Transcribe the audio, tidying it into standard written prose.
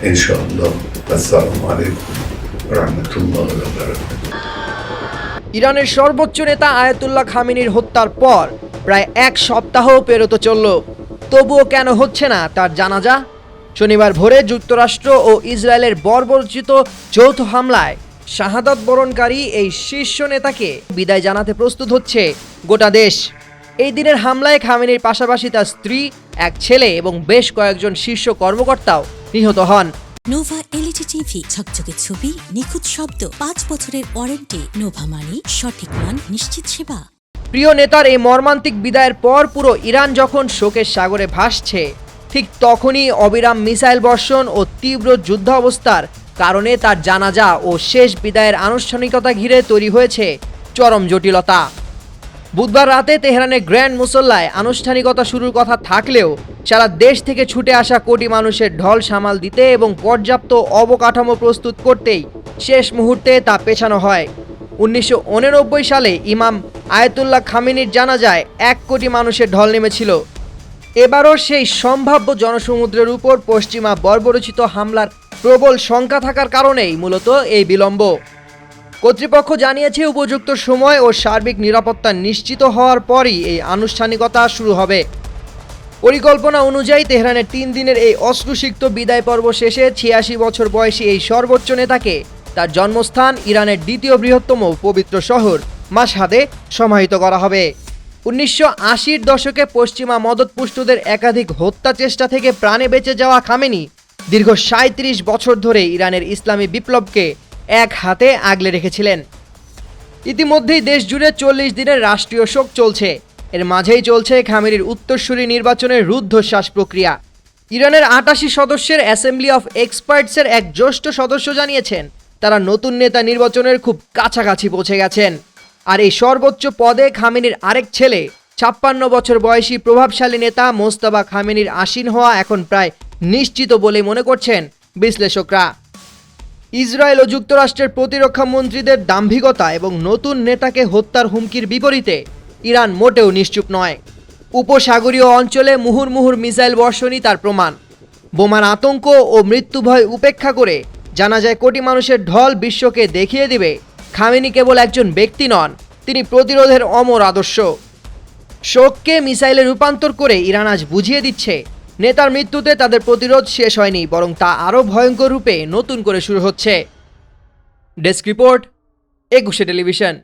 ইনশাআল্লাহ। আসসালামু আলাইকুম রাহমাতুল্লাহি ওয়া বারাকাতুহু। ইরানের সর্বোচ্চ নেতা আয়াতুল্লাহ খামেনির হত্যার পর প্রায় এক সপ্তাহ পেরোতে চলল, তবুও কেন হচ্ছে না তার জানাজা? শনিবার ভোরে যুক্তরাষ্ট্র ও ইসরায়েলের বর্বরচিত যৌথ হামলায় শাহাদাত বরণকারী এই শীর্ষ নেতাকে বিদায় জানাতে প্রস্তুত হচ্ছে গোটা দেশ। এই দিনের হামলায় খামেনির পাশাপাশি তার স্ত্রী, এক ছেলে এবং বেশ কয়েকজন শীর্ষ কর্মকর্তাও নিহত হন। নোভা এলইডি টিভি, ঝকঝকে ছবি, নিখুঁত শব্দ, 5 বছরের ওয়ারেন্টি। নোভা মানে সঠিক মান, নিশ্চিত সেবা। প্রিয় নেতার এই মর্মান্তিক বিদায়ের পর পুরো ইরান যখন শোকের সাগরে ভাসছে, ঠিক তখনই অবিরাম মিসাইল বর্ষণ ও তীব্র যুদ্ধাবস্থার কারণে তার জানাজা ও শেষ বিদায়ের আনুষ্ঠানিকতা ঘিরে তৈরি হয়েছে চরম জটিলতা। বুধবার রাতে তেহরানের গ্র্যান্ড মুসল্লায় আনুষ্ঠানিকতা শুরুর কথা থাকলেও সারা দেশ থেকে ছুটে আসা কোটি মানুষের ঢল সামাল দিতে এবং পর্যাপ্ত অবকাঠামো প্রস্তুত করতেই শেষ মুহূর্তে তা পেছানো হয়। 1989 সালে ইমাম আয়াতুল্লাহ খামেনির জানাজায় 1 কোটি মানুষের ঢল নেমেছিল। এবারও সেই সম্ভাব্য জনসমুদ্রের উপর পশ্চিমা বর্বরচিত হামলার প্রবল শঙ্কা থাকার কারণেই মূলত এই বিলম্ব। কর্তৃপক্ষ জানিয়েছে উপযুক্ত সময় ও সার্বিক নিরাপত্তা নিশ্চিত হওয়ার পরই এই আনুষ্ঠানিকতা শুরু হবে। পরিকল্পনা অনুযায়ী তেহরানের 3 দিনের এই অশ্রুসিক্ত বিদায় পর্ব শেষে 86 বছর বয়সী এই সর্বোচ্চ নেতাকে তার জন্মস্থান ইরানের দ্বিতীয় বৃহত্তম পবিত্র শহর মাশহাদে সমাহিত করা হবে। 1980-র দশকে পশ্চিমা মদতপুষ্টদের একাধিক হত্যা চেষ্টা থেকে প্রাণে বেঁচে যাওয়া খামেনি দীর্ঘ 37 বছর ধরে ইরানের ইসলামী বিপ্লবকে এক হাতে আগলে রেখেছিলেন। ইতিমধ্যেই দেশ জুড়ে 40 দিনের রাষ্ট্রীয় শোক চলছে। এর মাঝেই চলছে খামেনির উত্তরসূরি নির্বাচনের রুদ্ধশ্বাস প্রক্রিয়া। ইরানের 88 সদস্যের অ্যাসেম্বলি অফ এক্সপার্টসের এক জ্যেষ্ঠ সদস্য জানিয়েছেন তারা নতুন নেতা নির্বাচনের খুব কাছাকাছি পৌঁছে গেছেন। আর এই সর্বোচ্চ পদে খামেনির আরেক ছেলে 56 বছর বয়সী প্রভাবশালী নেতা মোজতাবা খামেনির আসীন হওয়া এখন প্রায় নিশ্চিত বলে মনে করছেন বিশ্লেষকরা। ইসরায়েল ও যুক্তরাষ্ট্রের প্রতিরক্ষা মন্ত্রীদের দাম্ভিকতা এবং নতুন নেতাকে হত্যার হুমকির বিপরীতে ইরান মোটেও নিশ্চুপ নয়। উপসাগরীয় অঞ্চলে মুহুর্মুহুর মিসাইল বর্ষণই তার প্রমাণ। বোমার আতঙ্ক ও মৃত্যুভয় উপেক্ষা করে জানা যায় কোটি মানুষের ঢল বিশ্বকে দেখিয়ে দিবে খামেনি কেবল একজন ব্যক্তি নন, তিনি প্রতিরোধের অমর আদর্শ। শোককে মিসাইলে রূপান্তর করে ইরান আজ বুঝিয়ে দিচ্ছে নেতার মৃত্যুতে তাদের প্রতিরোধ শেষ হয়নি, বরং তা আরও ভয়ঙ্কর রূপে নতুন করে শুরু হচ্ছে। Desk report, 21 television.